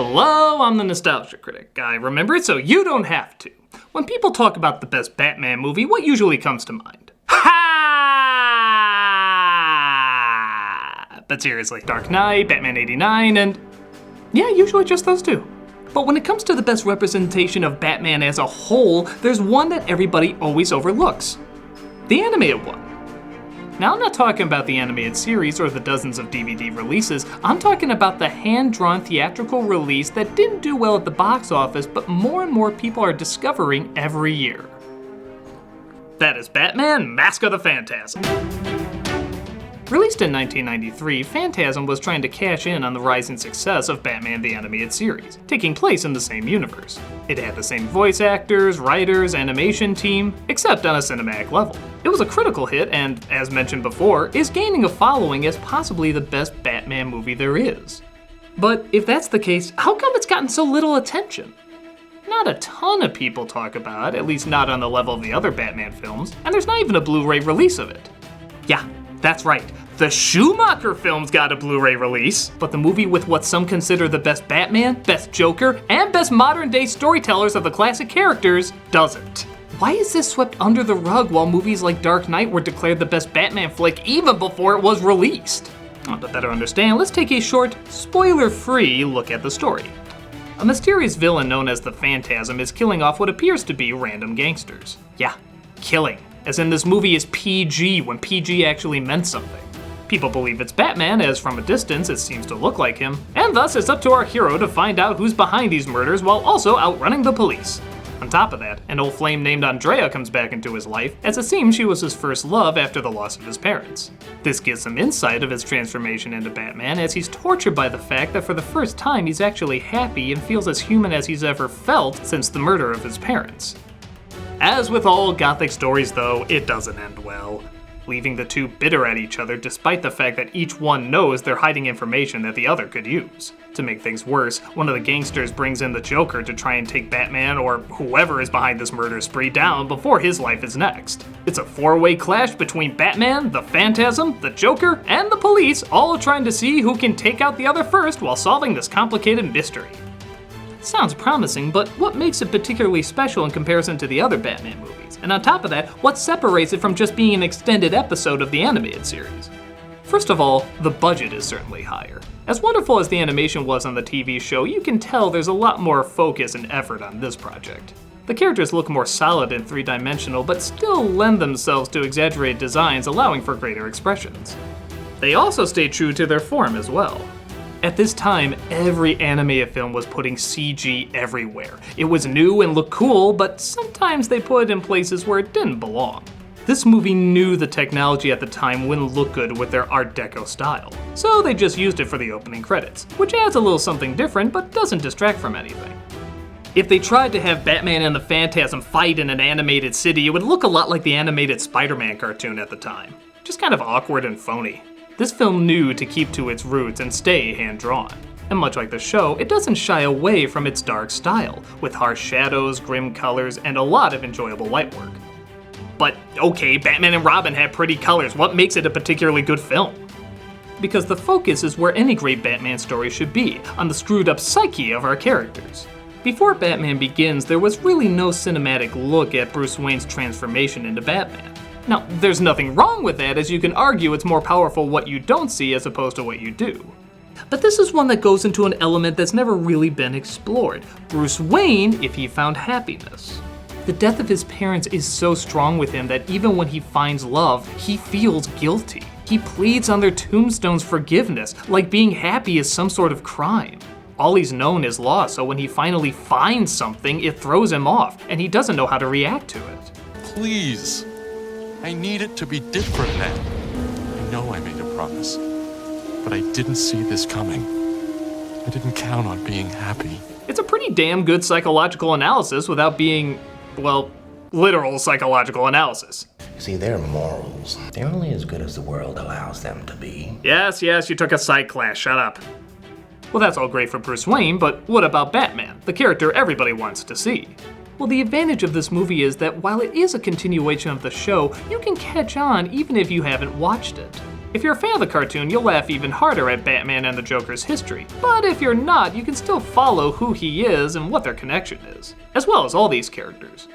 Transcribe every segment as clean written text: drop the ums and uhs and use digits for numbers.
Hello, I'm the Nostalgia Critic. I remember it so you don't have to. When people talk about the best Batman movie, what usually comes to mind? Ha! But seriously, Dark Knight, Batman 89, and yeah, usually just those two. But when it comes to the best representation of Batman as a whole, there's one that everybody always overlooks. The animated one. Now, I'm not talking about the animated series or the dozens of DVD releases. I'm talking about the hand-drawn theatrical release that didn't do well at the box office, but more and more people are discovering every year. That is Batman: Mask of the Phantasm. Released in 1993, Phantasm was trying to cash in on the rising success of Batman the Animated Series, taking place in the same universe. It had the same voice actors, writers, animation team, except on a cinematic level. It was a critical hit and, as mentioned before, is gaining a following as possibly the best Batman movie there is. But if that's the case, how come it's gotten so little attention? Not a ton of people talk about it, at least not on the level of the other Batman films, and there's not even a Blu-ray release of it. Yeah, that's right. The Schumacher films got a Blu-ray release, but the movie with what some consider the best Batman, best Joker, and best modern-day storytellers of the classic characters doesn't. Why is this swept under the rug while movies like Dark Knight were declared the best Batman flick even before it was released? Well, to better understand, let's take a short, spoiler-free look at the story. A mysterious villain known as the Phantasm is killing off what appears to be random gangsters. Yeah, killing. As in, this movie is PG when PG actually meant something. People believe it's Batman, as from a distance it seems to look like him, and thus it's up to our hero to find out who's behind these murders while also outrunning the police. On top of that, an old flame named Andrea comes back into his life, as it seems she was his first love after the loss of his parents. This gives some insight of his transformation into Batman, as he's tortured by the fact that for the first time he's actually happy and feels as human as he's ever felt since the murder of his parents. As with all Gothic stories though, it doesn't end well, leaving the two bitter at each other despite the fact that each one knows they're hiding information that the other could use. To make things worse, one of the gangsters brings in the Joker to try and take Batman or whoever is behind this murder spree down before his life is next. It's a four-way clash between Batman, the Phantasm, the Joker, and the police, all trying to see who can take out the other first while solving this complicated mystery. Sounds promising, but what makes it particularly special in comparison to the other Batman movies? And on top of that, what separates it from just being an extended episode of the animated series? First of all, the budget is certainly higher. As wonderful as the animation was on the TV show, you can tell there's a lot more focus and effort on this project. The characters look more solid and three-dimensional, but still lend themselves to exaggerated designs allowing for greater expressions. They also stay true to their form as well. At this time, every animated film was putting CG everywhere. It was new and looked cool, but sometimes they put it in places where it didn't belong. This movie knew the technology at the time wouldn't look good with their Art Deco style, so they just used it for the opening credits, which adds a little something different but doesn't distract from anything. If they tried to have Batman and the Phantasm fight in an animated city, it would look a lot like the animated Spider-Man cartoon at the time. Just kind of awkward and phony. This film knew to keep to its roots and stay hand-drawn. And much like the show, it doesn't shy away from its dark style, with harsh shadows, grim colors, and a lot of enjoyable light work. But okay, Batman and Robin had pretty colors. What makes it a particularly good film? Because the focus is where any great Batman story should be, on the screwed-up psyche of our characters. Before Batman Begins, there was really no cinematic look at Bruce Wayne's transformation into Batman. Now, there's nothing wrong with that, as you can argue it's more powerful what you don't see as opposed to what you do. But this is one that goes into an element that's never really been explored. Bruce Wayne, if he found happiness. The death of his parents is so strong with him that even when he finds love, he feels guilty. He pleads on their tombstones forgiveness, like being happy is some sort of crime. All he's known is loss, so when he finally finds something, it throws him off, and he doesn't know how to react to it. Please. I need it to be different now. I know I made a promise, but I didn't see this coming. I didn't count on being happy. It's a pretty damn good psychological analysis without being, well, literal psychological analysis. See, their morals, they're only as good as the world allows them to be. Yes, you took a psych class, shut up. Well, that's all great for Bruce Wayne, but what about Batman, the character everybody wants to see? Well, the advantage of this movie is that while it is a continuation of the show, you can catch on even if you haven't watched it. If you're a fan of the cartoon, you'll laugh even harder at Batman and the Joker's history. But if you're not, you can still follow who he is and what their connection is, as well as all these characters.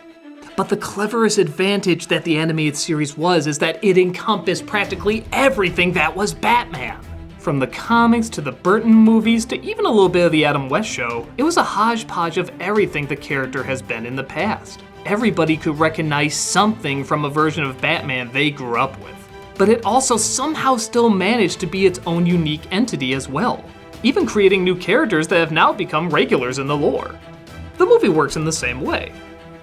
But the cleverest advantage that the animated series was is that it encompassed practically everything that was Batman. From the comics to the Burton movies to even a little bit of the Adam West show, it was a hodgepodge of everything the character has been in the past. Everybody could recognize something from a version of Batman they grew up with. But it also somehow still managed to be its own unique entity as well, even creating new characters that have now become regulars in the lore. The movie works in the same way.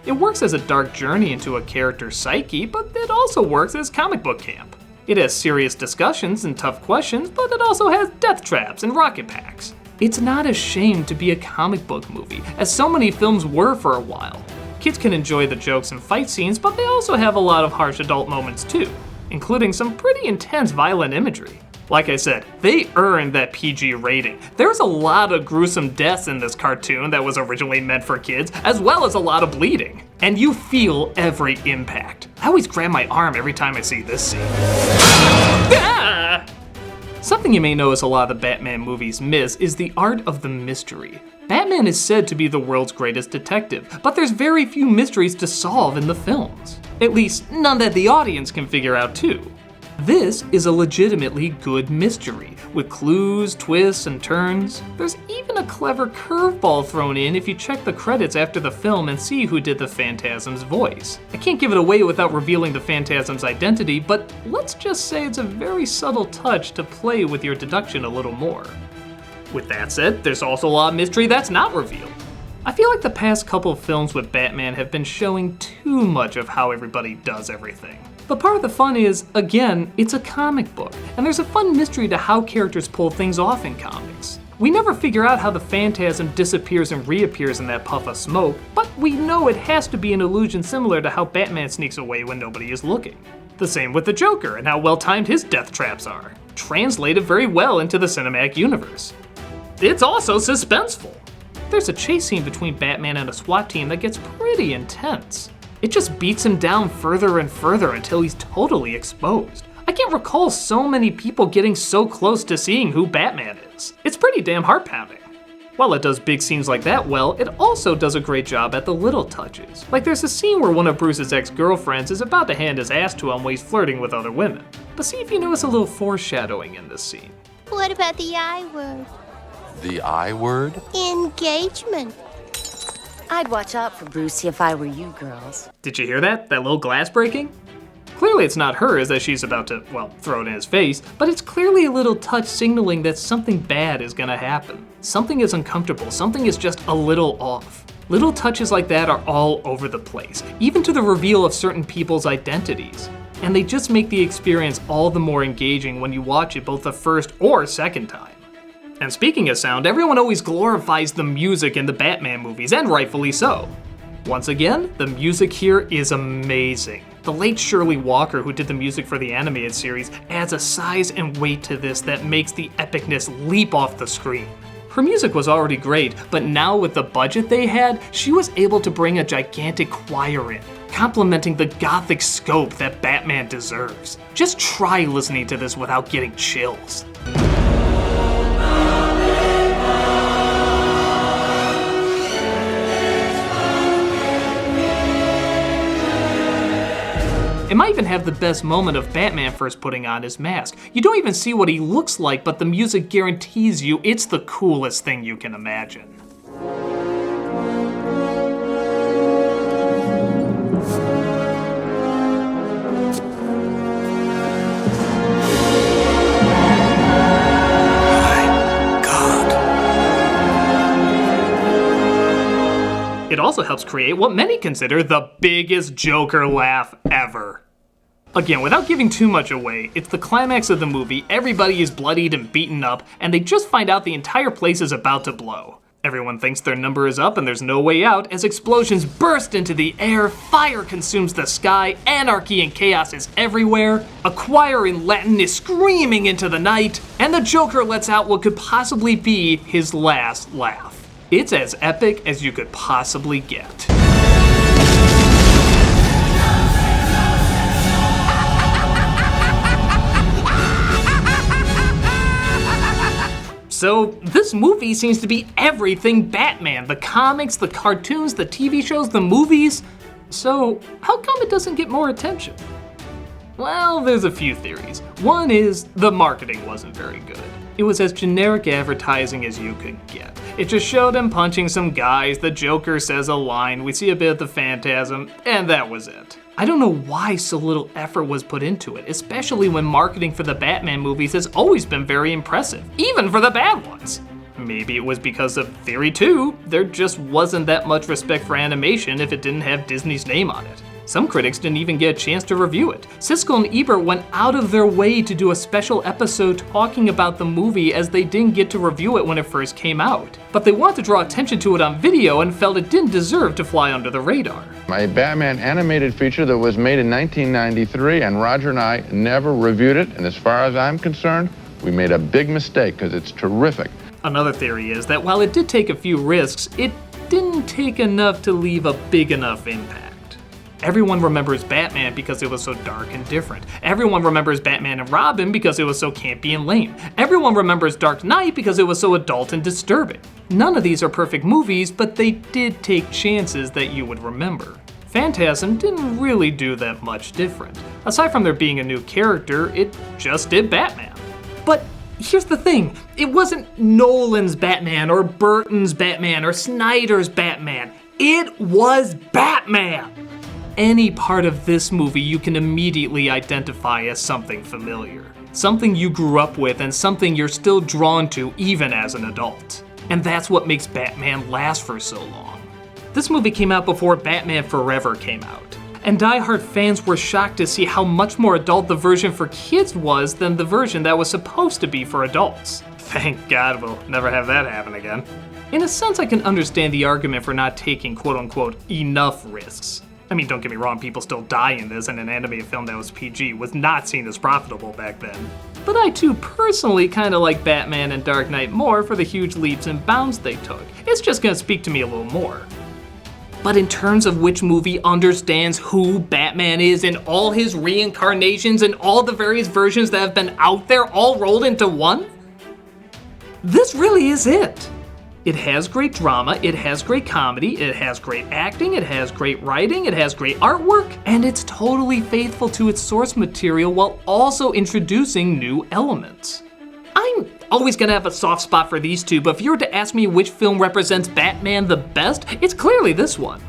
It works as a dark journey into a character's psyche, but it also works as comic book camp. It has serious discussions and tough questions, but it also has death traps and rocket packs. It's not ashamed to be a comic book movie, as so many films were for a while. Kids can enjoy the jokes and fight scenes, but they also have a lot of harsh adult moments too, including some pretty intense violent imagery. Like I said, they earned that PG rating. There's a lot of gruesome deaths in this cartoon that was originally meant for kids, as well as a lot of bleeding. And you feel every impact. I always grab my arm every time I see this scene. Ah! Something you may notice a lot of the Batman movies miss is the art of the mystery. Batman is said to be the world's greatest detective, but there's very few mysteries to solve in the films. At least, none that the audience can figure out too. This is a legitimately good mystery, with clues, twists, and turns. There's even a clever curveball thrown in if you check the credits after the film and see who did the Phantasm's voice. I can't give it away without revealing the Phantasm's identity, but let's just say it's a very subtle touch to play with your deduction a little more. With that said, there's also a lot of mystery that's not revealed. I feel like the past couple of films with Batman have been showing too much of how everybody does everything. But part of the fun is, again, it's a comic book, and there's a fun mystery to how characters pull things off in comics. We never figure out how the Phantasm disappears and reappears in that puff of smoke, but we know it has to be an illusion similar to how Batman sneaks away when nobody is looking. The same with the Joker and how well-timed his death traps are, translated very well into the cinematic universe. It's also suspenseful. There's a chase scene between Batman and a SWAT team that gets pretty intense. It just beats him down further and further until he's totally exposed. I can't recall so many people getting so close to seeing who Batman is. It's pretty damn heart-pounding. While it does big scenes like that well, it also does a great job at the little touches. Like there's a scene where one of Bruce's ex-girlfriends is about to hand his ass to him while he's flirting with other women. But see if you notice a little foreshadowing in this scene. What about the I word? The I word? Engagement. I'd watch out for Brucey if I were you girls. Did you hear that? That little glass breaking? Clearly it's not hers as she's about to, well, throw it in his face, but it's clearly a little touch signaling that something bad is gonna happen. Something is uncomfortable, something is just a little off. Little touches like that are all over the place, even to the reveal of certain people's identities. And they just make the experience all the more engaging when you watch it both the first or second time. And speaking of sound, everyone always glorifies the music in the Batman movies, and rightfully so. Once again, the music here is amazing. The late Shirley Walker, who did the music for the animated series, adds a size and weight to this that makes the epicness leap off the screen. Her music was already great, but now with the budget they had, she was able to bring a gigantic choir in, complementing the gothic scope that Batman deserves. Just try listening to this without getting chills. It might even have the best moment of Batman first putting on his mask. You don't even see what he looks like, but the music guarantees you it's the coolest thing you can imagine. It also helps create what many consider the biggest Joker laugh ever. Again, without giving too much away, it's the climax of the movie, everybody is bloodied and beaten up, and they just find out the entire place is about to blow. Everyone thinks their number is up and there's no way out as explosions burst into the air, fire consumes the sky, anarchy and chaos is everywhere, a choir in Latin is screaming into the night, and the Joker lets out what could possibly be his last laugh. It's as epic as you could possibly get. So this movie seems to be everything Batman. The comics, the cartoons, the TV shows, the movies. So how come it doesn't get more attention? Well, there's a few theories. One is the marketing wasn't very good. It was as generic advertising as you could get. It just showed him punching some guys, the Joker says a line, we see a bit of the Phantasm, and that was it. I don't know why so little effort was put into it, especially when marketing for the Batman movies has always been very impressive, even for the bad ones. Maybe it was because of Theory 2, there just wasn't that much respect for animation if it didn't have Disney's name on it. Some critics didn't even get a chance to review it. Siskel and Ebert went out of their way to do a special episode talking about the movie as they didn't get to review it when it first came out. But they wanted to draw attention to it on video and felt it didn't deserve to fly under the radar. A Batman animated feature that was made in 1993, and Roger and I never reviewed it, and as far as I'm concerned, we made a big mistake because it's terrific. Another theory is that while it did take a few risks, it didn't take enough to leave a big enough impact. Everyone remembers Batman because it was so dark and different. Everyone remembers Batman and Robin because it was so campy and lame. Everyone remembers Dark Knight because it was so adult and disturbing. None of these are perfect movies, but they did take chances that you would remember. Phantasm didn't really do that much different. Aside from there being a new character, it just did Batman. But here's the thing, it wasn't Nolan's Batman or Burton's Batman or Snyder's Batman. It was Batman! Any part of this movie you can immediately identify as something familiar. Something you grew up with and something you're still drawn to even as an adult. And that's what makes Batman last for so long. This movie came out before Batman Forever came out. And die-hard fans were shocked to see how much more adult the version for kids was than the version that was supposed to be for adults. Thank God we'll never have that happen again. In a sense, I can understand the argument for not taking quote-unquote enough risks. I mean, don't get me wrong, people still die in this, and an animated film that was PG was not seen as profitable back then. But I too personally kinda like Batman and Dark Knight more for the huge leaps and bounds they took. It's just gonna speak to me a little more. But in terms of which movie understands who Batman is in all his reincarnations and all the various versions that have been out there all rolled into one, this really is it. It has great drama, it has great comedy, it has great acting, it has great writing, it has great artwork, and it's totally faithful to its source material while also introducing new elements. I'm always gonna have a soft spot for these two, but if you were to ask me which film represents Batman the best, it's clearly this one.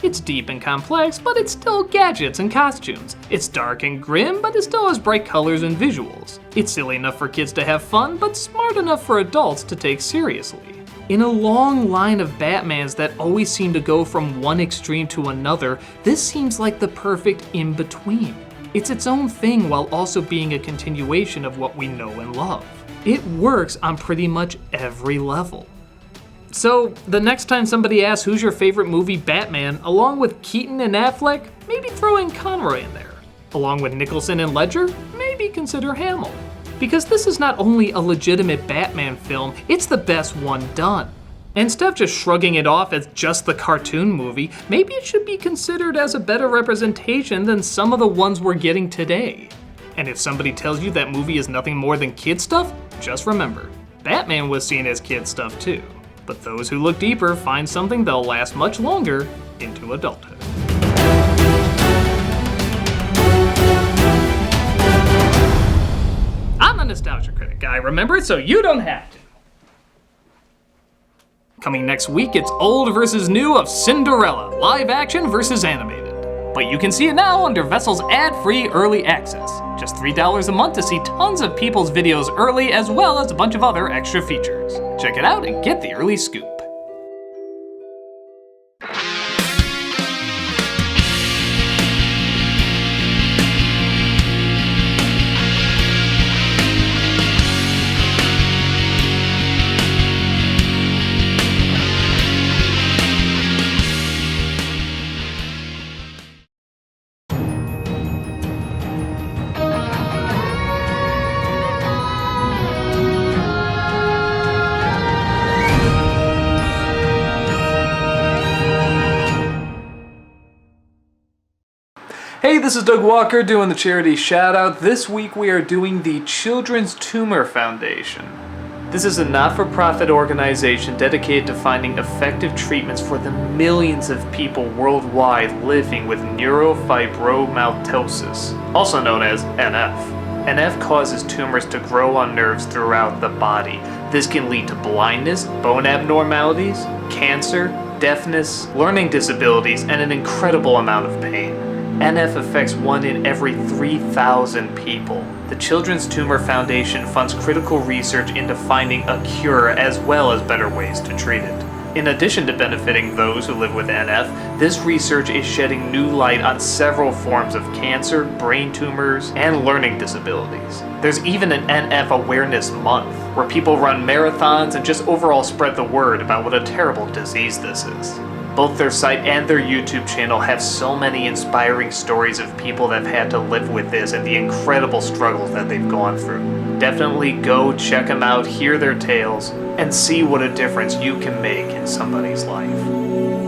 It's deep and complex, but it's still gadgets and costumes. It's dark and grim, but it still has bright colors and visuals. It's silly enough for kids to have fun, but smart enough for adults to take seriously. In a long line of Batmans that always seem to go from one extreme to another, this seems like the perfect in-between. It's its own thing while also being a continuation of what we know and love. It works on pretty much every level. So, the next time somebody asks who's your favorite movie Batman, along with Keaton and Affleck, maybe throw in Conroy in there. Along with Nicholson and Ledger, maybe consider Hamill. Because this is not only a legitimate Batman film, it's the best one done. Instead of just shrugging it off as just the cartoon movie, maybe it should be considered as a better representation than some of the ones we're getting today. And if somebody tells you that movie is nothing more than kid stuff, just remember, Batman was seen as kid stuff too. But those who look deeper find something that'll last much longer into adulthood. I'm a nostalgia critic, I remember it so you don't have to. Coming next week, it's old versus new of Cinderella, live action versus animated. But you can see it now under Vessel's ad-free early access. Just $3 a month to see tons of people's videos early, as well as a bunch of other extra features. Check it out and get the early scoop. Hey, this is Doug Walker doing the charity shout out. This week we are doing the Children's Tumor Foundation. This is a not-for-profit organization dedicated to finding effective treatments for the millions of people worldwide living with neurofibromatosis, also known as NF. NF causes tumors to grow on nerves throughout the body. This can lead to blindness, bone abnormalities, cancer, deafness, learning disabilities, and an incredible amount of pain. NF affects 1 in every 3,000 people. The Children's Tumor Foundation funds critical research into finding a cure as well as better ways to treat it. In addition to benefiting those who live with NF, this research is shedding new light on several forms of cancer, brain tumors, and learning disabilities. There's even an NF Awareness Month, where people run marathons and just overall spread the word about what a terrible disease this is. Both their site and their YouTube channel have so many inspiring stories of people that have had to live with this and the incredible struggles that they've gone through. Definitely go check them out, hear their tales, and see what a difference you can make in somebody's life.